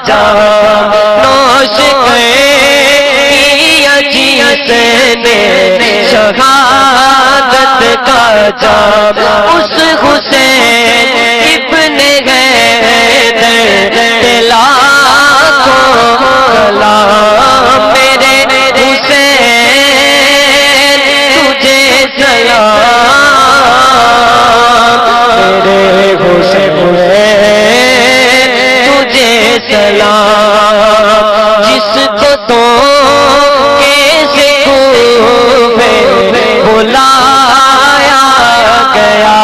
جام نوش کیا جس نے شہادت کا جام اس حسین ابن حیدر دلا کو سلام میرے حسین تجھے سلام میرے حسین تجھے سلام جس کو تو کیسے خوب بلایا گیا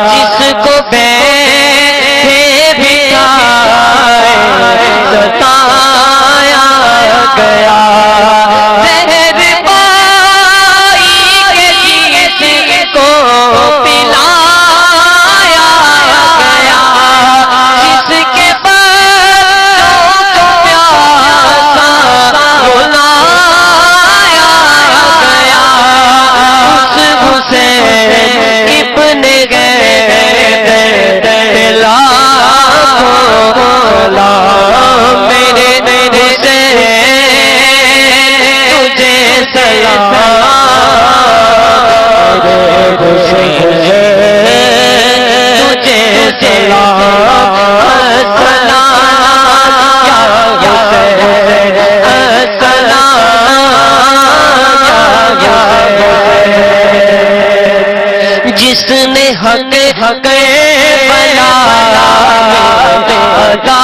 جس کو بیٹھے بٹھائے ستایا گیا زہر پائی کے جس کو پلایا گیا جس کے بچوں کو پیاسا رلایا گیا اس حسین ابن حیدر دلا کو سلام میرے حسین تجھے سلام میرے حسین تجھے سلام السلام یا حسین السلام یا حسین جس نے حق بلا ادا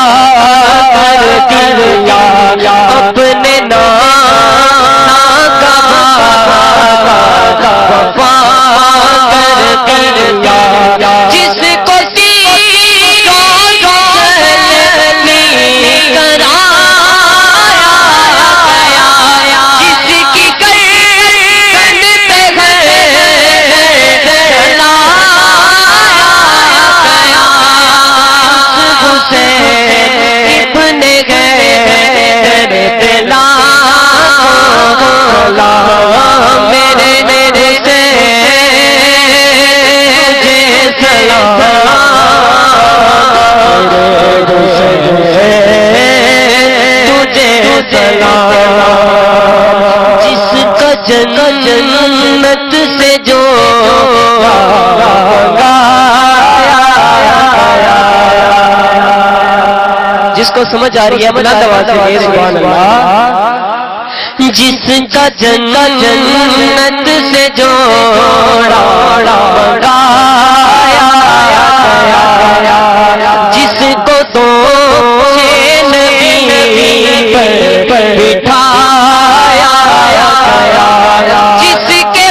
کر دیا اپنے نام کا وفا کر دیا جس کو جس کا جنت سے جو جس کو سمجھ آ رہی ہے بلند آواز سے سبحان اللہ جس کا جنت سے جوڑا جس کو تو پر بٹھایا جس کے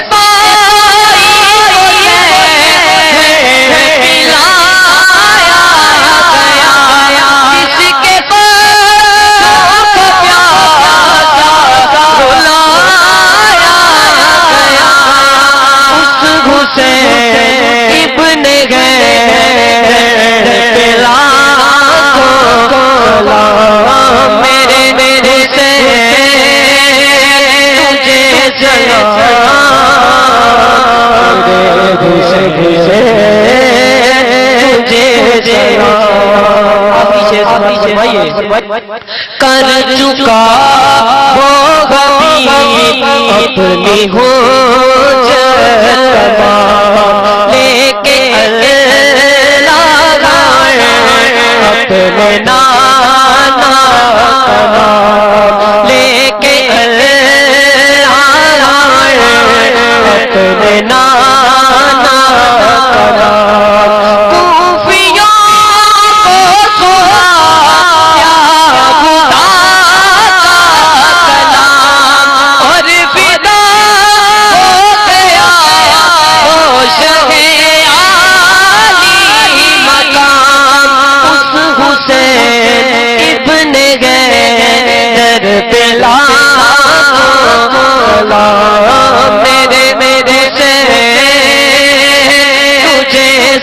ابن حیدر دلا کو سلام میرے حسین تجھے سلام میرے حسین تجھے سلام کر چکا وہ حبیب اپنی ہو لے کے اپنے نانا لے کے اپنے نانا کوفیوں کو سنایا خدا کا کلام اور فدا ہو گیا وہ شہ عالی مقام اس حسین ابن حیدر دلا کو سلام میرے تجھے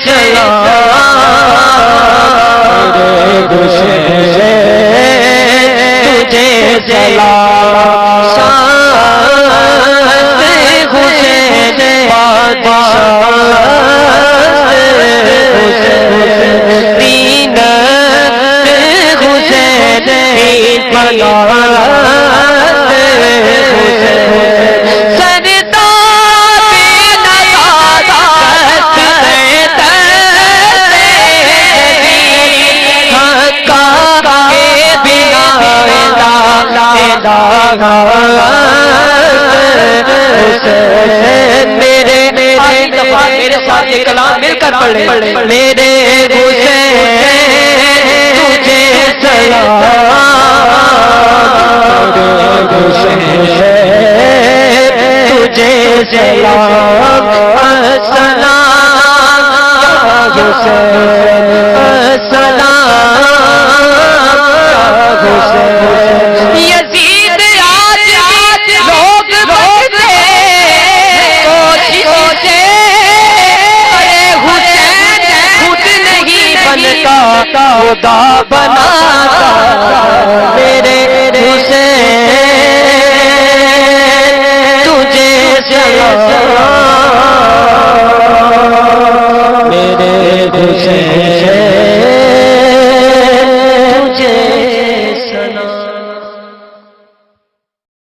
سلام میرے تجھے سلام شان حسین بادشاہ حسین میرے ساتھ یہ کلام مل کر پڑھ میرے حسین تجھے سلام تجھے سلام سلام سلام یزید آج لوگ بولتے کوشش سے حسین خود نہیں بنتا خدا بناتا